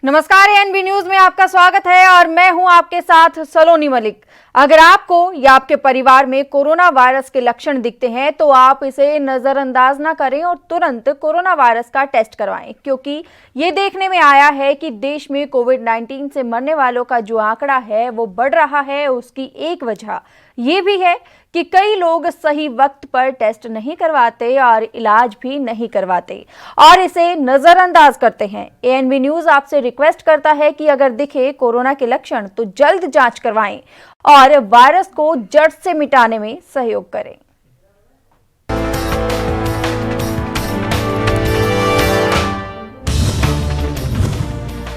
नमस्कार, ANB news में आपका स्वागत है और मैं हूं आपके साथ सलोनी मलिक। अगर आपको या आपके परिवार में कोरोना वायरस के लक्षण दिखते हैं तो आप इसे नजरअंदाज ना करें और तुरंत कोरोना वायरस का टेस्ट करवाएं, क्योंकि ये देखने में आया है कि देश में कोविड-19 से मरने वालों का जो आंकड़ा है वो बढ़ रहा है। उसकी एक वजह ये भी है कि कई लोग सही वक्त पर टेस्ट नहीं करवाते और इलाज भी नहीं करवाते और इसे नजरअंदाज करते हैं। एएनबी न्यूज आपसे रिक्वेस्ट करता है कि अगर दिखे कोरोना के लक्षण तो जल्द जांच करवाएं और वायरस को जड़ से मिटाने में सहयोग करें।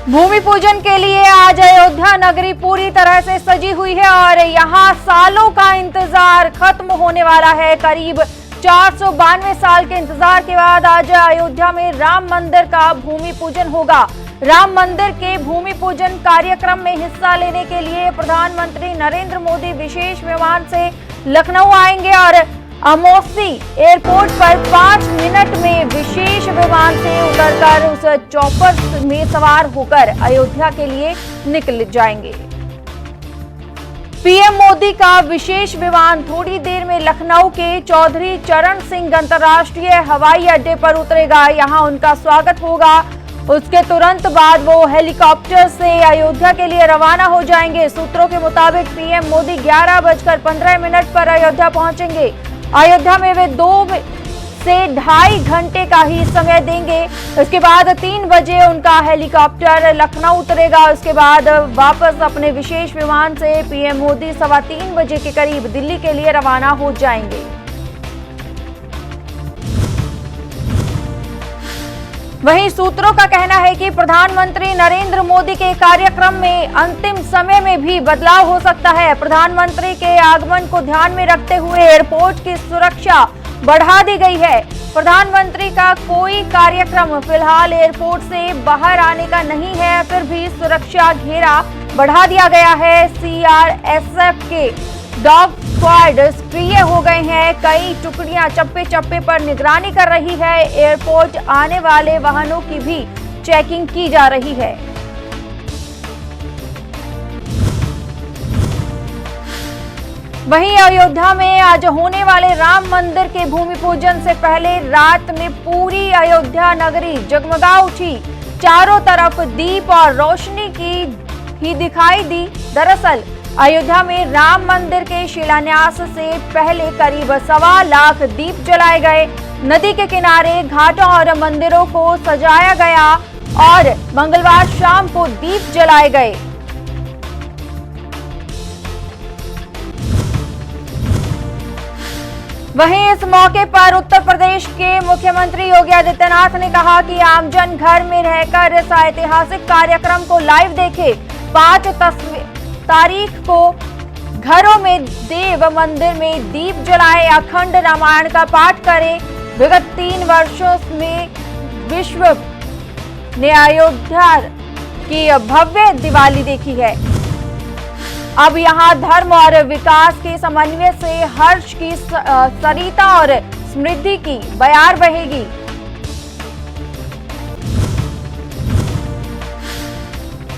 भूमि पूजन के लिए आज अयोध्या नगरी पूरी तरह से सजी हुई है और यहाँ सालों का इंतजार खत्म होने वाला है। करीब 492 साल के इंतजार के बाद आज अयोध्या में राम मंदिर का भूमि पूजन होगा। राम मंदिर के भूमि पूजन कार्यक्रम में हिस्सा लेने के लिए प्रधानमंत्री नरेंद्र मोदी विशेष विमान से लखनऊ आएंगे और अमौसी एयरपोर्ट पर 5 मिनट में विशेष विमान से उतरकर उस चॉपर में सवार होकर अयोध्या के लिए निकल जाएंगे। पीएम मोदी का विशेष विमान थोड़ी देर में लखनऊ के चौधरी चरण सिंह अंतर्राष्ट्रीय हवाई अड्डे पर उतरेगा। यहां उनका स्वागत होगा। उसके तुरंत बाद वो हेलीकॉप्टर से अयोध्या के लिए रवाना हो जाएंगे। सूत्रों के मुताबिक पीएम मोदी 11:15 पर अयोध्या पहुंचेंगे। अयोध्या में वे 2 से ढाई घंटे का ही समय देंगे। उसके बाद 3 बजे उनका हेलीकॉप्टर लखनऊ उतरेगा। उसके बाद वापस अपने विशेष विमान से पीएम मोदी 3:15 बजे के करीब दिल्ली के लिए रवाना हो जाएंगे। वहीं सूत्रों का कहना है कि प्रधानमंत्री नरेंद्र मोदी के कार्यक्रम में अंतिम समय में भी बदलाव हो सकता है। प्रधानमंत्री के आगमन को ध्यान में रखते हुए एयरपोर्ट की सुरक्षा बढ़ा दी गई है। प्रधानमंत्री का कोई कार्यक्रम फिलहाल एयरपोर्ट से बाहर आने का नहीं है, फिर भी सुरक्षा घेरा बढ़ा दिया गया है। सीआरएसएफ के डॉग स्क्वाड सक्रिय हो गए हैं। कई टुकड़ियां चप्पे चप्पे पर निगरानी कर रही है। एयरपोर्ट आने वाले वाहनों की भी चेकिंग की जा रही है। वहीं अयोध्या में आज होने वाले राम मंदिर के भूमि पूजन से पहले रात में पूरी अयोध्या नगरी जगमगा उठी। चारों तरफ दीप और रोशनी की ही दिखाई दी। दरअसल अयोध्या में राम मंदिर के शिलान्यास से पहले करीब 1.25 लाख दीप जलाए गए। नदी के किनारे घाटों और मंदिरों को सजाया गया और मंगलवार शाम को दीप जलाए गए। वहीं इस मौके पर उत्तर प्रदेश के मुख्यमंत्री योगी आदित्यनाथ ने कहा कि आमजन घर में रहकर इस ऐतिहासिक कार्यक्रम को लाइव देखे। 5 तारीख को घरों में देव मंदिर में दीप जलाएं, अखंड रामायण का पाठ करें। विगत 3 वर्षों में विश्व ने अयोध्या की भव्य दिवाली देखी है। अब यहां धर्म और विकास के समन्वय से हर्ष की सरिता और समृद्धि की बयार बहेगी।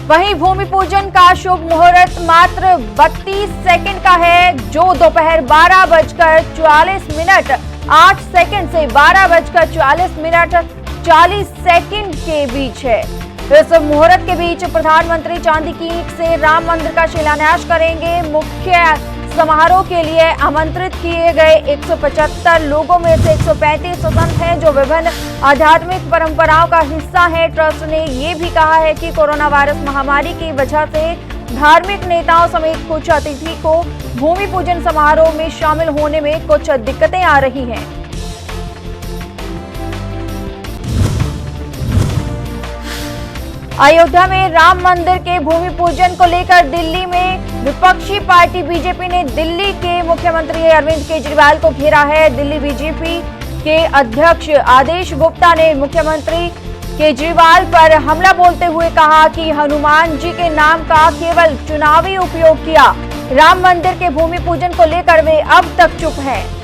वहीं भूमि पूजन का शुभ मुहूर्त मात्र 32 सेकंड का है, जो दोपहर 12:44 8 सेकंड से 12:44 40 सेकंड के बीच है। इस मुहूर्त के बीच प्रधानमंत्री चांदी की ईंट से राम मंदिर का शिलान्यास करेंगे। मुख्य समारोह के लिए आमंत्रित किए गए 175 लोगों में से 135 संत हैं जो विभिन्न आध्यात्मिक परंपराओं का हिस्सा हैं। ट्रस्ट ने ये भी कहा है कि कोरोना वायरस महामारी की वजह से धार्मिक नेताओं समेत कुछ अतिथि को भूमि पूजन समारोह में शामिल होने में कुछ दिक्कतें आ रही हैं। अयोध्या में राम मंदिर के भूमि पूजन को लेकर दिल्ली में विपक्षी पार्टी बीजेपी ने दिल्ली के मुख्यमंत्री अरविंद केजरीवाल को घेरा है। दिल्ली बीजेपी के अध्यक्ष आदेश गुप्ता ने मुख्यमंत्री केजरीवाल पर हमला बोलते हुए कहा कि हनुमान जी के नाम का केवल चुनावी उपयोग किया। राम मंदिर के भूमि पूजन को लेकर वे अब तक चुप हैं।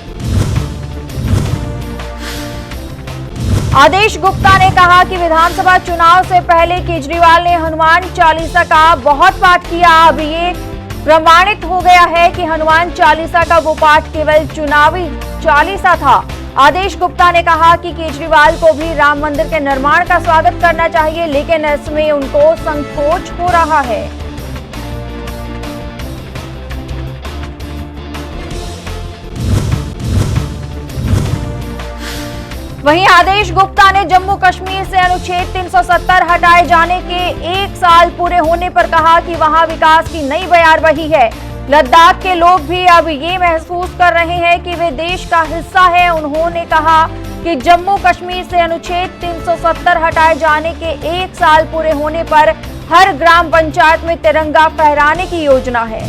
आदेश गुप्ता ने कहा कि विधानसभा चुनाव से पहले केजरीवाल ने हनुमान चालीसा का बहुत पाठ किया। अब ये प्रमाणित हो गया है कि हनुमान चालीसा का वो पाठ केवल चुनावी चालीसा था। आदेश गुप्ता ने कहा कि केजरीवाल को भी राम मंदिर के निर्माण का स्वागत करना चाहिए, लेकिन इसमें उनको संकोच हो रहा है। वहीं आदेश गुप्ता ने जम्मू कश्मीर से अनुच्छेद 370 हटाए जाने के 1 साल पूरे होने पर कहा कि वहां विकास की नई बयार बही है। लद्दाख के लोग भी अब ये महसूस कर रहे हैं कि वे देश का हिस्सा है। उन्होंने कहा कि जम्मू कश्मीर से अनुच्छेद 370 हटाए जाने के 1 साल पूरे होने पर हर ग्राम पंचायत में तिरंगा फहराने की योजना है।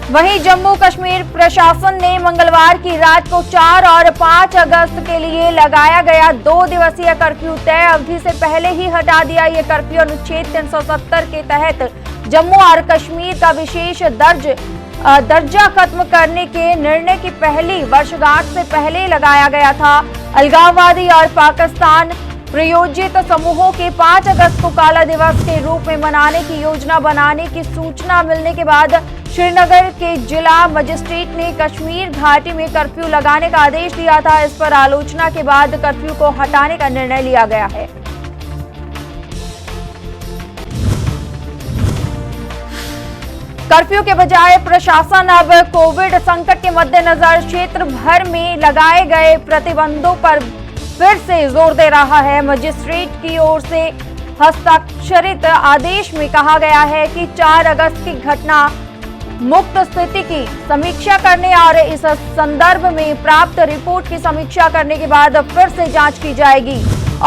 वहीं जम्मू कश्मीर प्रशासन ने मंगलवार की रात को 4 और 5 अगस्त के लिए लगाया गया 2 दिवसीय कर्फ्यू तय अवधि से पहले ही हटा दिया। ये कर्फ्यू अनुच्छेद 370 के तहत जम्मू और कश्मीर का विशेष दर्जा खत्म करने के निर्णय की पहली वर्षगांठ से पहले लगाया गया था। अलगाववादी और पाकिस्तान प्रायोजित समूहों के 5 अगस्त को काला दिवस के रूप में मनाने की योजना बनाने की सूचना मिलने के बाद श्रीनगर के जिला मजिस्ट्रेट ने कश्मीर घाटी में कर्फ्यू लगाने का आदेश दिया था। इस पर आलोचना के बाद कर्फ्यू को हटाने का निर्णय लिया गया है। कर्फ्यू के बजाय प्रशासन अब कोविड संकट के मद्देनजर क्षेत्र भर में लगाए गए प्रतिबंधों पर फिर से जोर दे रहा है। मजिस्ट्रेट की ओर से हस्ताक्षरित आदेश में कहा गया है कि 4 अगस्त की घटना मुक्त स्थिति की समीक्षा करने और इस संदर्भ में प्राप्त रिपोर्ट की समीक्षा करने के बाद फिर से जांच की जाएगी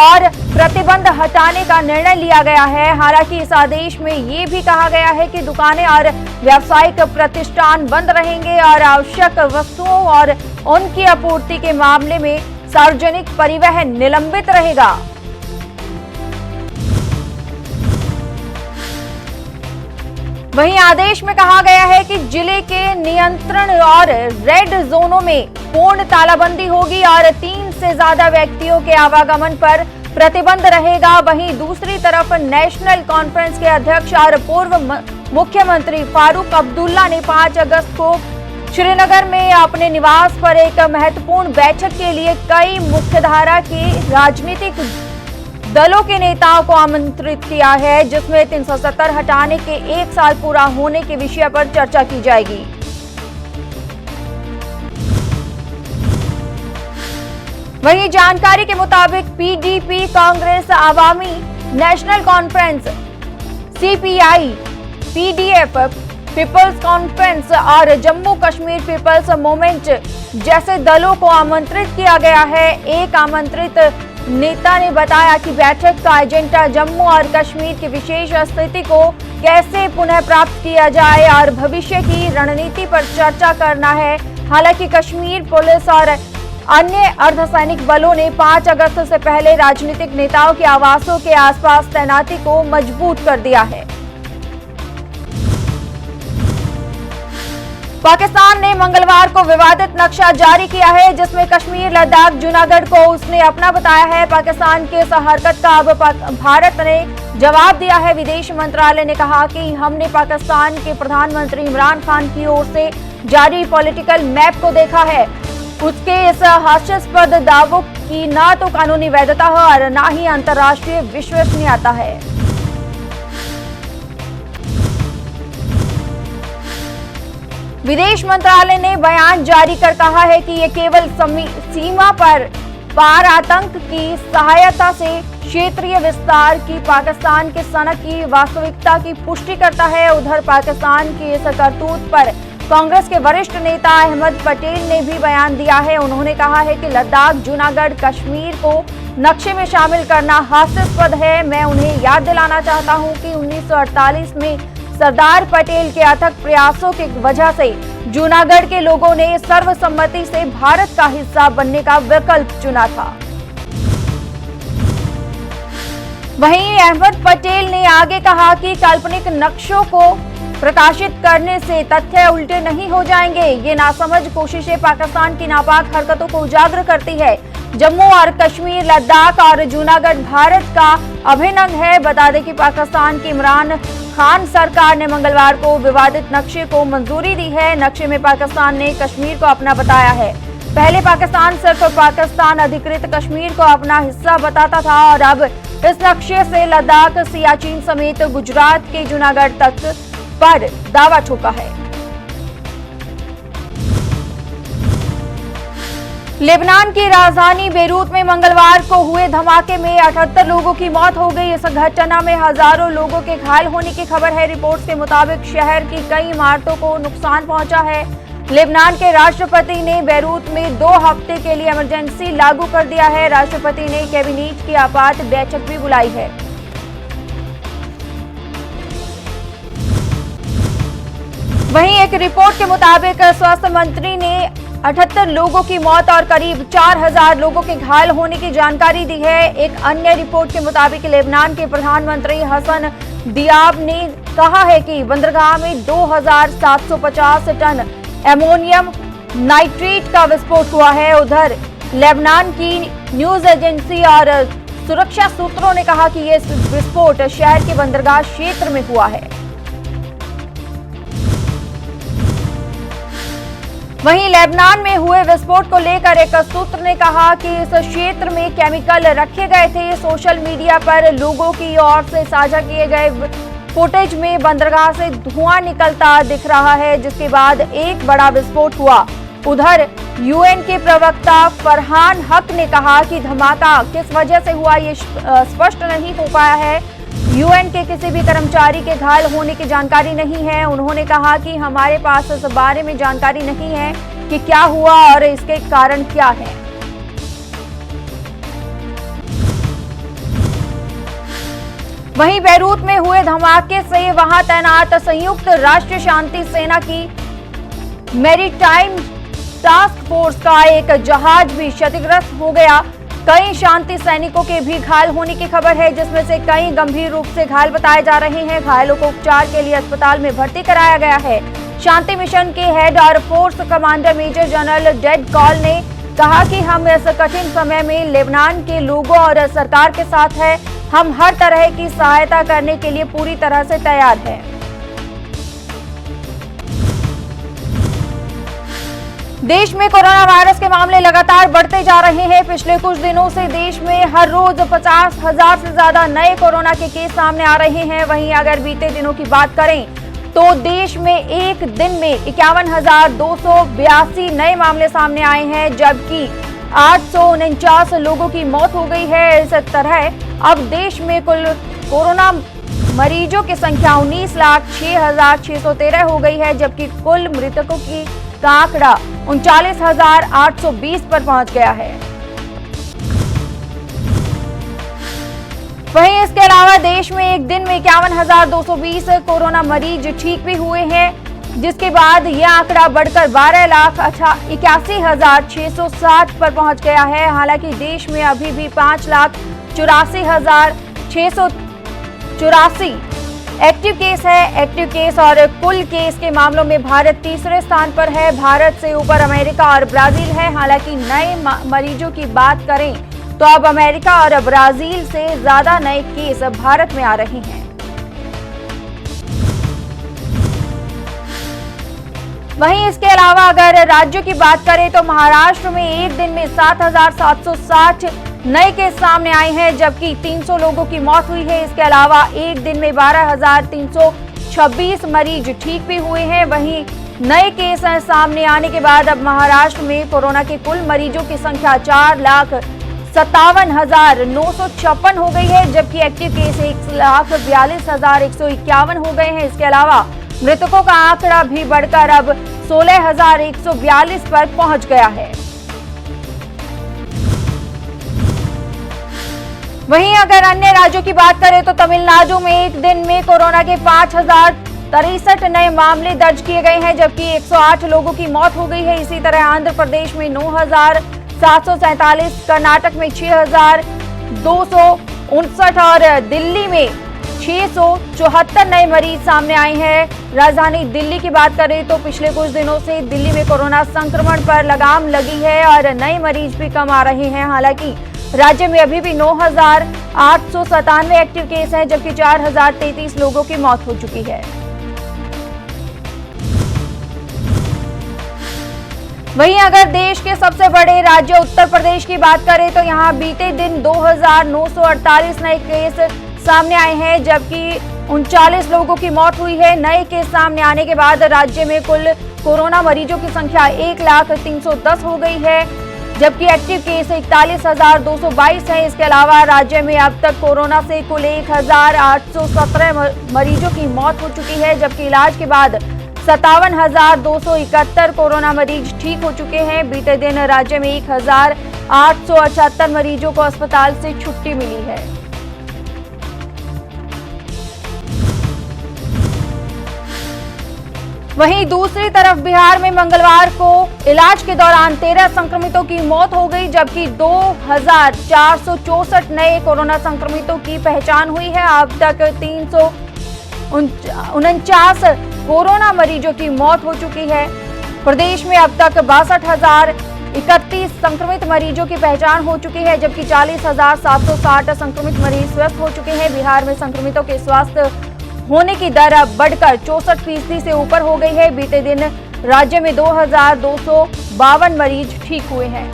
और प्रतिबंध हटाने का निर्णय लिया गया है। हालांकि इस आदेश में ये भी कहा गया है कि दुकानें और व्यावसायिक प्रतिष्ठान बंद रहेंगे और आवश्यक वस्तुओं और उनकी आपूर्ति के मामले में सार्वजनिक परिवहन निलंबित रहेगा। वहीं आदेश में कहा गया है कि जिले के नियंत्रण और रेड जोनों में पूर्ण तालाबंदी होगी और 3 से ज्यादा व्यक्तियों के आवागमन पर प्रतिबंध रहेगा। वहीं दूसरी तरफ नेशनल कॉन्फ्रेंस के अध्यक्ष और पूर्व मुख्यमंत्री फारूक अब्दुल्ला ने 5 अगस्त को श्रीनगर में अपने निवास पर एक महत्वपूर्ण बैठक के लिए कई मुख्यधारा के राजनीतिक दलों के नेताओं को आमंत्रित किया है, जिसमें 370 हटाने के 1 साल पूरा होने के विषय पर चर्चा की जाएगी। वहीं जानकारी के मुताबिक PDP, Congress, Awami national conference, CPI, PDF, peoples conference और जम्मू कश्मीर पीपल्स मूवमेंट जैसे दलों को आमंत्रित किया गया है। एक आमंत्रित नेता ने बताया कि बैठक का एजेंडा जम्मू और कश्मीर की विशेष स्थिति को कैसे पुनः प्राप्त किया जाए और भविष्य की रणनीति पर चर्चा करना है। हालांकि कश्मीर पुलिस और अन्य अर्धसैनिक बलों ने 5 अगस्त से पहले राजनीतिक नेताओं के आवासों के आसपास तैनाती को मजबूत कर दिया है। पाकिस्तान ने मंगलवार को विवादित नक्शा जारी किया है, जिसमें कश्मीर, लद्दाख, जूनागढ़ को उसने अपना बताया है। पाकिस्तान के इस हरकत का अब भारत ने जवाब दिया है। विदेश मंत्रालय ने कहा कि हमने पाकिस्तान के प्रधानमंत्री इमरान खान की ओर से जारी पॉलिटिकल मैप को देखा है। उसके इस हास्यास्पद दावों की न तो कानूनी वैधता है और न ही अंतर्राष्ट्रीय विश्वसनीयता है। विदेश मंत्रालय ने बयान जारी कर कहा है कि ये केवल सीमा पार आतंक की सहायता से क्षेत्रीय विस्तार की पाकिस्तान के सनक की वास्तविकता की पुष्टि करता है। उधर पाकिस्तान की इस करतूत पर कांग्रेस के वरिष्ठ नेता अहमद पटेल ने भी बयान दिया है। उन्होंने कहा है कि लद्दाख, जूनागढ़, कश्मीर को नक्शे में शामिल करना हास्यास्पद है। मैं उन्हें याद दिलाना चाहता हूं कि 1948 में सरदार पटेल के अथक प्रयासों की वजह से जूनागढ़ के लोगों ने सर्वसम्मति से भारत का हिस्सा बनने का विकल्प चुना था। वहीं अहमद पटेल ने आगे कहा कि काल्पनिक नक्शों को प्रकाशित करने से तथ्य उल्टे नहीं हो जाएंगे। ये नासमझ कोशिशें पाकिस्तान की नापाक हरकतों को उजागर करती है। जम्मू और कश्मीर, लद्दाख और जूनागढ़ भारत का अभिन्न अंग है। बता दें कि पाकिस्तान की इमरान खान सरकार ने मंगलवार को विवादित नक्शे को मंजूरी दी है। नक्शे में पाकिस्तान ने कश्मीर को अपना बताया है। पहले पाकिस्तान सिर्फ पाकिस्तान अधिकृत कश्मीर को अपना हिस्सा बताता था और अब इस नक्शे से लद्दाख, सियाचिन समेत गुजरात के जूनागढ़ तक पर दावा ठोका है। लेबनान की राजधानी बेरूत में मंगलवार को हुए धमाके में 78 लोगों की मौत हो गई। इस घटना में हजारों लोगों के घायल होने की खबर है। रिपोर्ट्स के मुताबिक शहर की कई इमारतों को नुकसान पहुंचा है। लेबनान के राष्ट्रपति ने बेरूत में 2 हफ्ते के लिए इमरजेंसी लागू कर दिया है। राष्ट्रपति ने कैबिनेट की आपात बैठक भी बुलाई है। वहीं एक रिपोर्ट के मुताबिक स्वास्थ्य मंत्री ने 78 लोगों की मौत और करीब 4000 लोगों के घायल होने की जानकारी दी है। एक अन्य रिपोर्ट के मुताबिक लेबनान के प्रधानमंत्री हसन दियाब ने कहा है कि बंदरगाह में 2750 टन एमोनियम नाइट्रेट का विस्फोट हुआ है। उधर लेबनान की न्यूज एजेंसी और सुरक्षा सूत्रों ने कहा कि यह विस्फोट शहर के बंदरगाह क्षेत्र में हुआ है। वहीं लेबनान में हुए विस्फोट को लेकर एक सूत्र ने कहा कि इस क्षेत्र में केमिकल रखे गए थे। सोशल मीडिया पर लोगों की ओर से साझा किए गए फुटेज में बंदरगाह से धुआं निकलता दिख रहा है, जिसके बाद एक बड़ा विस्फोट हुआ। उधर यूएन के प्रवक्ता फरहान हक ने कहा कि धमाका किस वजह से हुआ ये स्पष्ट नहीं हो पाया है। यूएन के किसी भी कर्मचारी के घायल होने की जानकारी नहीं है। उन्होंने कहा कि हमारे पास इस बारे में जानकारी नहीं है कि क्या हुआ और इसके कारण क्या है। वहीं बेरूत में हुए धमाके से वहां तैनात संयुक्त राष्ट्र शांति सेना की मैरीटाइम टास्क फोर्स का एक जहाज भी क्षतिग्रस्त हो गया। कई शांति सैनिकों के भी घायल होने की खबर है, जिसमें से कई गंभीर रूप से घायल बताए जा रहे हैं। घायलों को उपचार के लिए अस्पताल में भर्ती कराया गया है। शांति मिशन के हेड और फोर्स कमांडर मेजर जनरल डेड कॉल ने कहा कि हम इस कठिन समय में लेबनान के लोगों और सरकार के साथ हैं। हम हर तरह की सहायता करने के लिए पूरी तरह से तैयार हैं। देश में कोरोना वायरस के मामले लगातार बढ़ते जा रहे हैं। पिछले कुछ दिनों से देश में हर रोज 50,000 से ज्यादा नए कोरोना के केस सामने आ रहे हैं। वहीं अगर बीते दिनों की बात करें तो देश में एक दिन में 51,282 नए मामले सामने आए हैं, जबकि 849 लोगों की मौत हो गई है। इस तरह अब देश में कुल कोरोना मरीजों की संख्या 19,06,613 हो गई है, जबकि कुल मृतकों का आंकड़ा 39,820 पर पहुंच गया है। वहीं इसके अलावा देश में एक दिन में 51,220 कोरोना मरीज ठीक भी हुए हैं, जिसके बाद यह आंकड़ा बढ़कर 12,81,660 पर पहुंच गया है। हालांकि देश में अभी भी 5,84,684 एक्टिव केस है। एक्टिव केस और कुल केस के मामलों में भारत तीसरे स्थान पर है। भारत से ऊपर अमेरिका और ब्राजील है। हालांकि नए मरीजों की बात करें तो अब अमेरिका और ब्राजील से ज्यादा नए केस भारत में आ रहे हैं। वहीं इसके अलावा अगर राज्यों की बात करें तो महाराष्ट्र में एक दिन में 7,760 नए केस सामने आए हैं, जबकि 300 लोगों की मौत हुई है। इसके अलावा एक दिन में 12,326 मरीज ठीक भी हुए हैं। वहीं नए केस सामने आने के बाद अब महाराष्ट्र में कोरोना के कुल मरीजों की संख्या 4,57,956 हो गई है, जबकि एक्टिव केस 1,42,151 हो गए हैं। इसके अलावा मृतकों का आंकड़ा भी बढ़कर अब 16,142 पर पहुंच गया है। वहीं अगर अन्य राज्यों की बात करें तो तमिलनाडु में एक दिन में कोरोना के 5,063 नए मामले दर्ज किए गए हैं, जबकि 108 लोगों की मौत हो गई है। इसी तरह आंध्र प्रदेश में 9,747, कर्नाटक में 6,259 और दिल्ली में 674 नए मरीज सामने आए हैं। राजधानी दिल्ली की बात करें तो पिछले कुछ दिनों से दिल्ली में कोरोना संक्रमण पर लगाम लगी है और नए मरीज भी कम आ रहे हैं। हालांकि राज्य में अभी भी 9,897 एक्टिव केस हैं, जबकि 4,033 लोगों की मौत हो चुकी है। वहीं अगर देश के सबसे बड़े राज्य उत्तर प्रदेश की बात करें तो यहां बीते दिन 2,948 नए केस सामने आए हैं, जबकि 39 लोगों की मौत हुई है। नए केस सामने आने के बाद राज्य में कुल कोरोना मरीजों की संख्या 1,310 हो गई है, जबकि एक्टिव केस 41,222 हैं। इसके अलावा राज्य में अब तक कोरोना से कुल 1,817 मरीजों की मौत हो चुकी है, जबकि इलाज के बाद 57,271 कोरोना मरीज ठीक हो चुके हैं। बीते दिन राज्य में 1,878 मरीजों को अस्पताल से छुट्टी मिली है। वहीं दूसरी तरफ बिहार में मंगलवार को इलाज के दौरान 13 संक्रमितों की मौत हो गई, जबकि 2,464 नए कोरोना संक्रमितों की पहचान हुई है। अब तक 349 कोरोना मरीजों की मौत हो चुकी है। प्रदेश में अब तक 62,031 संक्रमित मरीजों की पहचान हो चुकी है, जबकि 40,760 संक्रमित मरीज स्वस्थ हो चुके हैं। बिहार में संक्रमितों के स्वस्थ होने की दर अब बढ़कर 64% से ऊपर हो गई है। बीते दिन राज्य में 2,252 मरीज ठीक हुए हैं।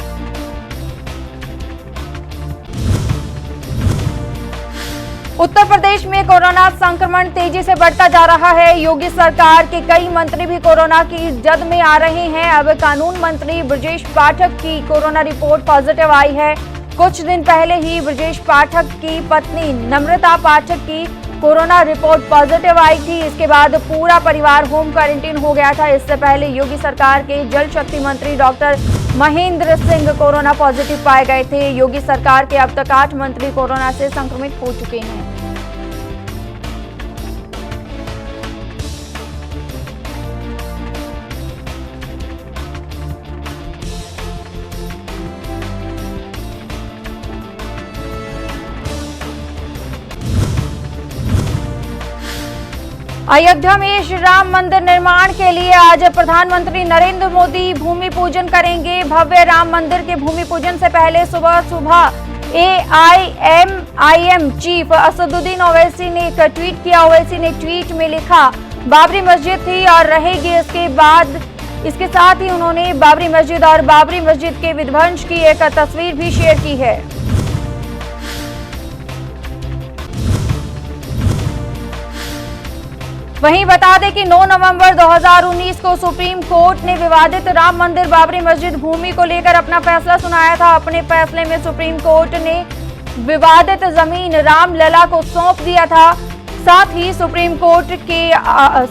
उत्तर प्रदेश में कोरोना संक्रमण तेजी से बढ़ता जा रहा है। योगी सरकार के कई मंत्री भी कोरोना की जद में आ रहे हैं। अब कानून मंत्री ब्रजेश पाठक की कोरोना रिपोर्ट पॉजिटिव आई है। कुछ दिन पहले ही ब्रजेश पाठक की पत्नी नम्रता पाठक की कोरोना रिपोर्ट पॉजिटिव आई थी। इसके बाद पूरा परिवार होम क्वारंटीन हो गया था। इससे पहले योगी सरकार के जल शक्ति मंत्री doctor Mahendra Singh corona positive पाए गए थे। योगी सरकार के अब तक 8 मंत्री कोरोना से संक्रमित हो चुके हैं। अयोध्या में श्री राम मंदिर निर्माण के लिए आज प्रधानमंत्री नरेंद्र मोदी भूमि पूजन करेंगे। भव्य राम मंदिर के भूमि पूजन से पहले सुबह AIMIM चीफ असदुद्दीन ओवैसी ने एक ट्वीट किया। ओवैसी ने ट्वीट में लिखा, बाबरी मस्जिद थी और रहेगी। इसके साथ ही उन्होंने बाबरी मस्जिद और बाबरी मस्जिद के विध्वंस की एक तस्वीर भी शेयर की है। वहीं बता दें कि 9 नवंबर 2019 को सुप्रीम कोर्ट ने विवादित राम मंदिर बाबरी मस्जिद भूमि को लेकर अपना फैसला सुनाया था। अपने फैसले में सुप्रीम कोर्ट ने विवादित जमीन रामलला को सौंप दिया था। साथ ही सुप्रीम कोर्ट के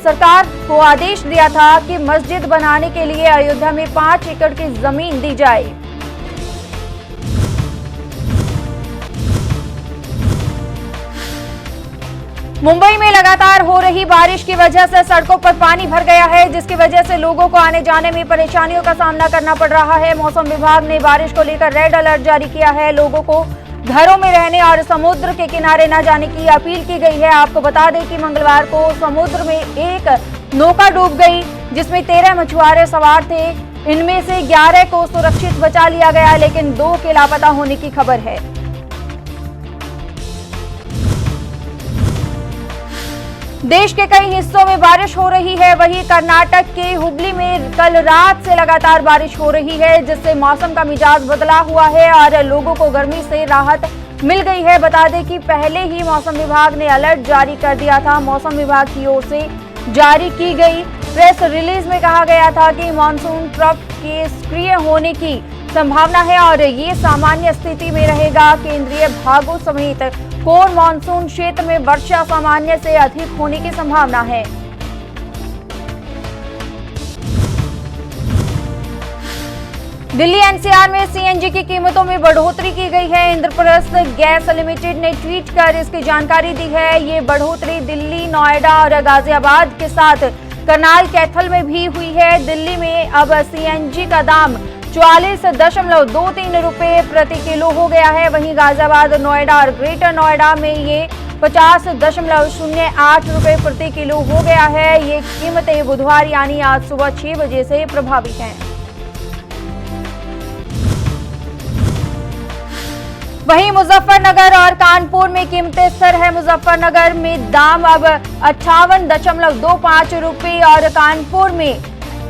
सरकार को आदेश दिया था कि मस्जिद बनाने के लिए अयोध्या में 5 एकड़ की जमीन दी जाए। मुंबई में लगातार हो रही बारिश की वजह से सड़कों पर पानी भर गया है, जिसकी वजह से लोगों को आने जाने में परेशानियों का सामना करना पड़ रहा है। मौसम विभाग ने बारिश को लेकर रेड अलर्ट जारी किया है। लोगों को घरों में रहने और समुद्र के किनारे न जाने की अपील की गई है। आपको बता दें कि मंगलवार को समुद्र में एक नौका डूब गई, जिसमें 13 मछुआरे सवार थे। इनमें से 11 को सुरक्षित बचा लिया गया, लेकिन 2 के लापता होने की खबर है। देश के कई हिस्सों में बारिश हो रही है। वहीं कर्नाटक के हुबली में कल रात से लगातार बारिश हो रही है, जिससे मौसम का मिजाज बदला हुआ है और लोगों को गर्मी से राहत मिल गई है। बता दें कि पहले ही मौसम विभाग ने अलर्ट जारी कर दिया था। मौसम विभाग की ओर से जारी की गई प्रेस रिलीज में कहा गया था कि मानसून ट्रफ के सक्रिय होने की संभावना है और ये सामान्य स्थिति में रहेगा। केंद्रीय भागों समेत कोर मानसून क्षेत्र में वर्षा सामान्य से अधिक होने की संभावना है। दिल्ली एनसीआर में सीएनजी की कीमतों में बढ़ोतरी की गई है। इंद्रप्रस्थ गैस लिमिटेड ने ट्वीट कर इसकी जानकारी दी है। ये बढ़ोतरी दिल्ली, नोएडा और गाजियाबाद के साथ करनाल कैथल में भी हुई है। दिल्ली में अब सीएनजी का दाम 44.23 रुपए प्रति किलो हो गया है। वहीं गाजियाबाद, नोएडा और ग्रेटर नोएडा में ये 50.08 रुपए प्रति किलो हो गया है। ये कीमतें बुधवार यानी आज सुबह 6 बजे से प्रभावी हैं। वहीं मुजफ्फरनगर और कानपुर में कीमतें स्थिर है। मुजफ्फरनगर में दाम अब 58.25 रुपए और कानपुर में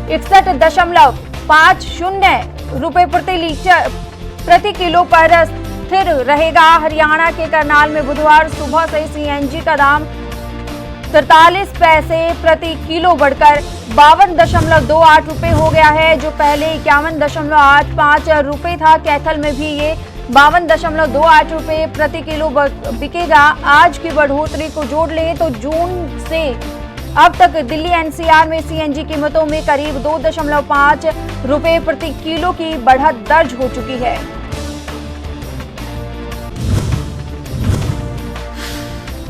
61.50 रुपए प्रति किलो पर स्थिर रहेगा। हरियाणा के करनाल में बुधवार सुबह से सीएनजी का दाम 43 पैसे प्रति किलो बढ़कर 52.28 रुपए हो गया है, जो पहले 51.85 रुपए था। कैथल में भी ये 52.28 रुपए प्रति किलो बिकेगा। आज की बढ़ोतरी को जोड़ लें तो जून से अब तक दिल्ली एनसीआर में सीएनजी कीमतों में करीब 2.5 रुपए प्रति किलो की बढ़त दर्ज हो चुकी है।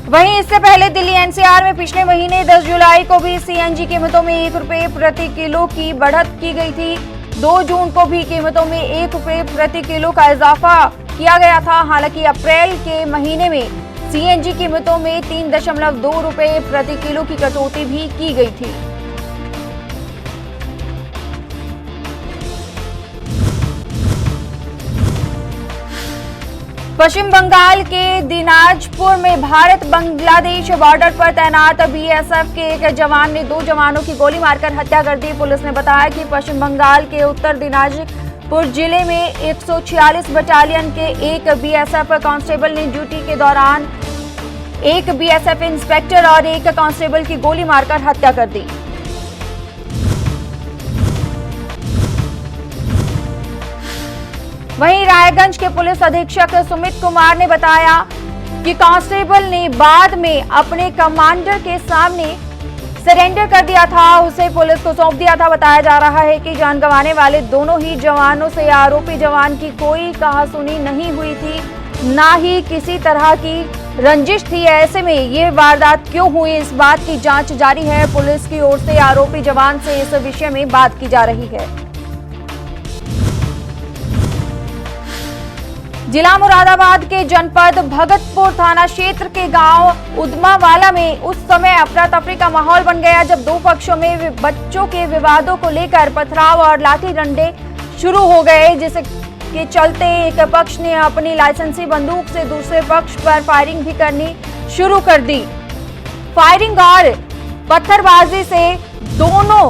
वहीं इससे पहले दिल्ली एनसीआर में पिछले महीने 10 जुलाई को भी सीएनजी कीमतों में 1 रुपए प्रति किलो की बढ़त की गई थी। 2 जून को भी कीमतों में 1 रुपए प्रति किलो का इजाफा किया गया था। हालांकि अप्रैल के महीने में सीएनजी कीमतों में 3.2 रुपए प्रति किलो की कटौती भी की गई थी। पश्चिम बंगाल के दिनाजपुर में भारत बांग्लादेश बॉर्डर पर तैनात बीएसएफ के एक जवान ने 2 जवानों की गोली मारकर हत्या कर दी। पुलिस ने बताया कि पश्चिम बंगाल के उत्तर दिनाजपुर जिले में 146 बटालियन के एक बीएसएफ कांस्टेबल ने ड्यूटी के दौरान एक बीएसएफ इंस्पेक्टर और एक कांस्टेबल की गोली मारकर हत्या कर दी। वहीं रायगंज के पुलिस अधीक्षक सुमित कुमार ने बताया कि कांस्टेबल ने बाद में अपने कमांडर के सामने सरेंडर कर दिया था, उसे पुलिस को सौंप दिया था। बताया जा रहा है कि जान गंवाने वाले दोनों ही जवानों से आरोपी जवान की कोई कहासुनी नहीं हुई थी, ना ही किसी तरह की रंजिश थी। ऐसे में ये वारदात क्यों हुई, इस बात की जांच जारी है। पुलिस की ओर से आरोपी जवान से इस विषय में बात की जा रही है। जिला मुरादाबाद के जनपद भगतपुर थाना क्षेत्र के गांव उदमावाला में उस समय अफरा तफरी का माहौल बन गया जब 2 पक्षों में बच्चों के विवादों को लेकर पथराव और लाठी डंडे शुरू हो गए, जिसके चलते एक पक्ष ने अपनी लाइसेंसी बंदूक से दूसरे पक्ष पर फायरिंग भी करनी शुरू कर दी। फायरिंग और पत्थरबाजी से दोनों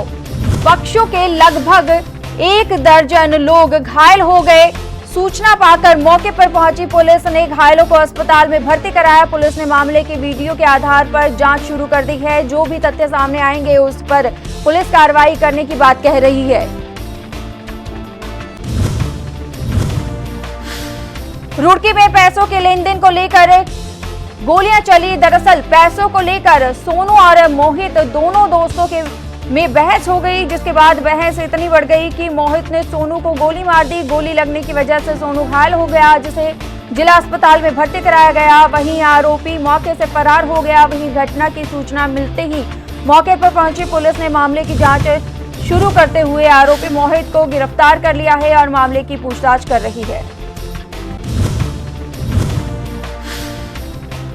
पक्षों के लगभग 1 दर्जन लोग घायल हो गए। सूचना पाकर मौके पर पहुंची पुलिस ने घायलों को अस्पताल में भर्ती कराया। पुलिस ने मामले के वीडियो के आधार पर जांच शुरू कर दी है। जो भी तथ्य सामने आएंगे उस पर पुलिस कार्रवाई करने की बात कह रही है। रुड़की में पैसों के लेन देन को लेकर गोलियां चली। दरअसल पैसों को लेकर सोनू और मोहित दोनों दोस्तों के में बहस हो गई, जिसके बाद बहस इतनी बढ़ गई कि मोहित ने सोनू को गोली मार दी। गोली लगने की वजह से सोनू घायल हो गया, जिसे जिला अस्पताल में भर्ती कराया गया। वहीं आरोपी मौके से फरार हो गया। वहीं घटना की सूचना मिलते ही मौके पर पहुंची पुलिस ने मामले की जांच शुरू करते हुए आरोपी मोहित को गिरफ्तार कर लिया है और मामले की पूछताछ कर रही है।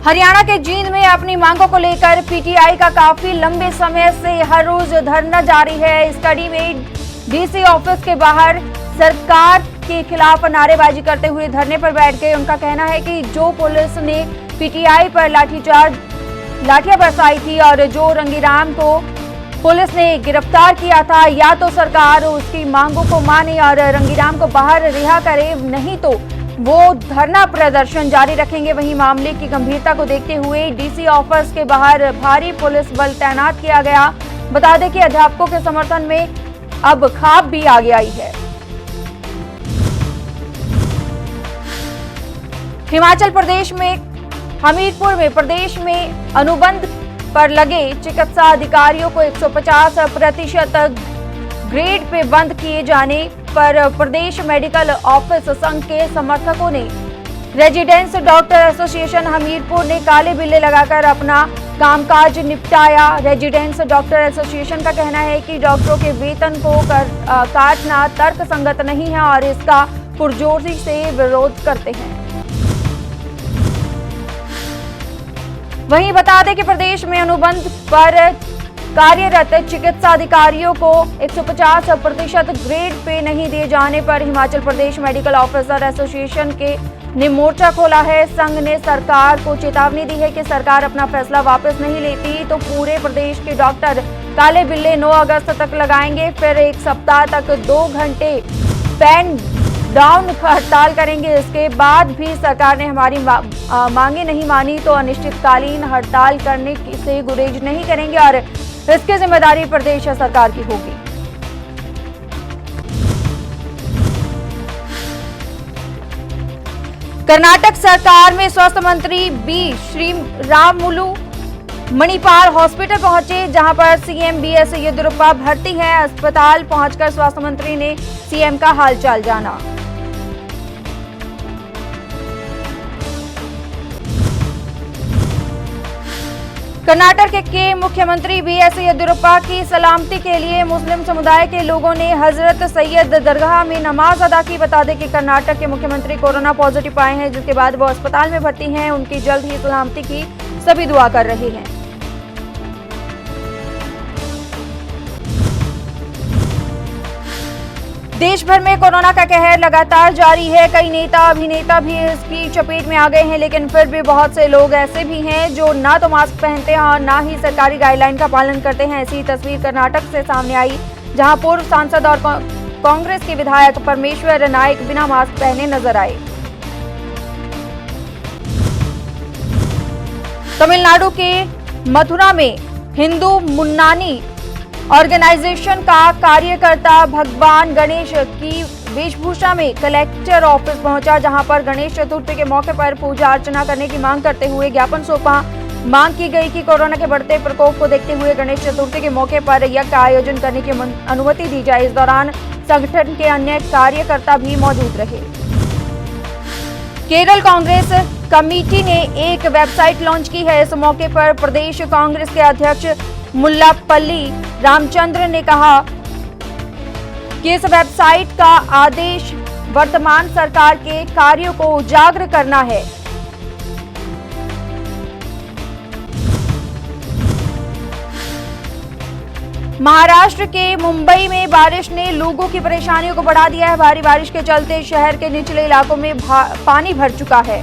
हरियाणा के जींद में अपनी मांगों को लेकर पीटीआई का काफी लंबे समय से हर रोज धरना जारी है। इस कड़ी में डीसी ऑफिस के बाहर सरकार के खिलाफ नारेबाजी करते हुए धरने पर बैठ गए। उनका कहना है कि जो पुलिस ने पीटीआई पर लाठियां बरसाई थी और जो रंगीराम को पुलिस ने गिरफ्तार किया था, या तो सरकार उसकी मांगों को माने और रंगीराम को बाहर रिहा करे, नहीं तो वो धरना प्रदर्शन जारी रखेंगे। वहीं मामले की गंभीरता को देखते हुए डीसी ऑफिस के बाहर भारी पुलिस बल तैनात किया गया। बता दें कि अध्यापकों के समर्थन में अब खाप भी आगे आई है। हिमाचल प्रदेश में हमीरपुर में प्रदेश में अनुबंध पर लगे चिकित्सा अधिकारियों को 150% ग्रेड पे बंद किए जाने पर प्रदेश मेडिकल ऑफिस संघ के समर्थकों ने रेजिडेंस डॉक्टर एसोसिएशन हमीरपुर ने काले बिल्ले लगाकर अपना कामकाज निपटाया। रेजिडेंस डॉक्टर एसोसिएशन का कहना है कि डॉक्टरों के वेतन को काटना तर्कसंगत नहीं है और इसका पुरजोरी से विरोध करते हैं। वहीं बता दें कि प्रदेश में अनुबंध पर कार्यरत चिकित्सा अधिकारियों को 150% ग्रेड पे नहीं दिए जाने पर Himachal Pradesh medical officer association ने मोर्चा खोला है। संघ ने सरकार को चेतावनी दी है कि सरकार अपना फैसला वापस नहीं लेती तो पूरे प्रदेश के डॉक्टर काले बिल्ले 9 अगस्त तक लगाएंगे। फिर 1 सप्ताह तक 2 घंटे पेन डाउन हड़ताल करेंगे। इसके बाद भी सरकार ने हमारी मांगे नहीं मानी तो अनिश्चितकालीन हड़ताल करने से गुरेज नहीं करेंगे और इसकी जिम्मेदारी प्रदेश सरकार की होगी। कर्नाटक सरकार में स्वास्थ्य मंत्री बी श्री रामुलु मणिपाल हॉस्पिटल पहुंचे, जहां पर सीएम बीएस येदियुरप्पा भर्ती हैं। अस्पताल पहुंचकर स्वास्थ्य मंत्री ने सीएम का हालचाल जाना। कर्नाटक के मुख्यमंत्री बीएस येदियुरप्पा की सलामती के लिए मुस्लिम समुदाय के लोगों ने हजरत सैयद दरगाह में नमाज अदा की। बता दें कि कर्नाटक के मुख्यमंत्री कोरोना पॉजिटिव पाए हैं, जिसके बाद वो अस्पताल में भर्ती हैं। उनकी जल्द ही सलामती की सभी दुआ कर रहे हैं। देश भर में कोरोना का कहर लगातार जारी है। कई नेता अभिनेता भी इसकी चपेट में आ गए हैं, लेकिन फिर भी बहुत से लोग ऐसे भी हैं जो ना तो मास्क पहनते हैं और ना ही सरकारी गाइडलाइन का पालन करते हैं। ऐसी तस्वीर कर्नाटक से सामने आई, जहां पूर्व सांसद और कांग्रेस के विधायक परमेश्वर नायक बिना मास्क पहने नजर आए। तमिलनाडु के मथुरा में हिंदू मुन्नानी ऑर्गेनाइजेशन का कार्यकर्ता भगवान गणेश की वेशभूषा में कलेक्टर ऑफिस पहुंचा, जहां पर गणेश चतुर्थी के मौके पर पूजा अर्चना करने की मांग करते हुए ज्ञापन सौंपा। मांग की गई कि कोरोना के बढ़ते प्रकोप को देखते हुए गणेश चतुर्थी के मौके पर यज्ञ का आयोजन करने की अनुमति दी जाए। इस दौरान संगठन के अन्य कार्यकर्ता भी मौजूद रहे। केरल कांग्रेस कमेटी ने एक वेबसाइट लॉन्च की है। इस मौके पर प्रदेश कांग्रेस के अध्यक्ष मुल्लापल्ली रामचंद्र ने कहा कि इस वेबसाइट का आदेश वर्तमान सरकार के कार्यों को उजागर करना है। महाराष्ट्र के मुंबई में बारिश ने लोगों की परेशानियों को बढ़ा दिया है। भारी बारिश के चलते शहर के निचले इलाकों में पानी भर चुका है।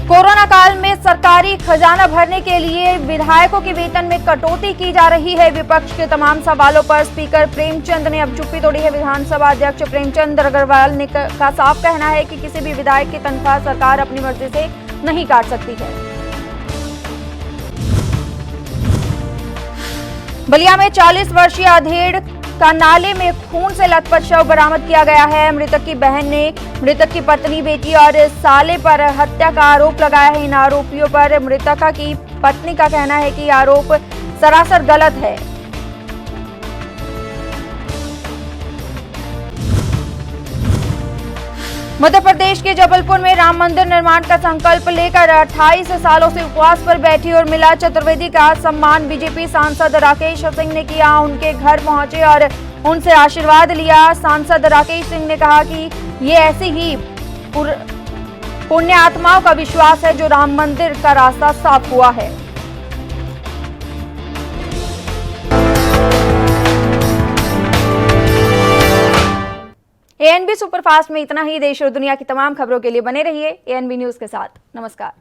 कोरोना काल में सरकारी खजाना भरने के लिए विधायकों के वेतन में कटौती की जा रही है। विपक्ष के तमाम सवालों पर स्पीकर प्रेमचंद ने अब चुप्पी तोड़ी है। विधानसभा अध्यक्ष प्रेमचंद अग्रवाल ने का साफ कहना है कि किसी भी विधायक की तनख्वाह सरकार अपनी मर्जी से नहीं काट सकती है। बलिया में 40 वर्षीय अधेड़ का नाले में खून से लथपथ शव बरामद किया गया है। मृतक की बहन ने मृतक की पत्नी, बेटी और साले पर हत्या का आरोप लगाया है। इन आरोपियों पर मृतका की पत्नी का कहना है कि आरोप सरासर गलत है। मध्य प्रदेश के जबलपुर में राम मंदिर निर्माण का संकल्प लेकर 28 सालों से उपवास पर बैठी उर्मिला चतुर्वेदी का सम्मान बीजेपी सांसद राकेश सिंह ने किया। उनके घर पहुंचे और उनसे आशीर्वाद लिया। सांसद राकेश सिंह ने कहा कि ये ऐसी ही पुण्य आत्माओं का विश्वास है जो राम मंदिर का रास्ता साफ हुआ है। एएनबी सुपरफास्ट में इतना ही। देश और दुनिया की तमाम खबरों के लिए बने रहिए एएनबी न्यूज के साथ। नमस्कार।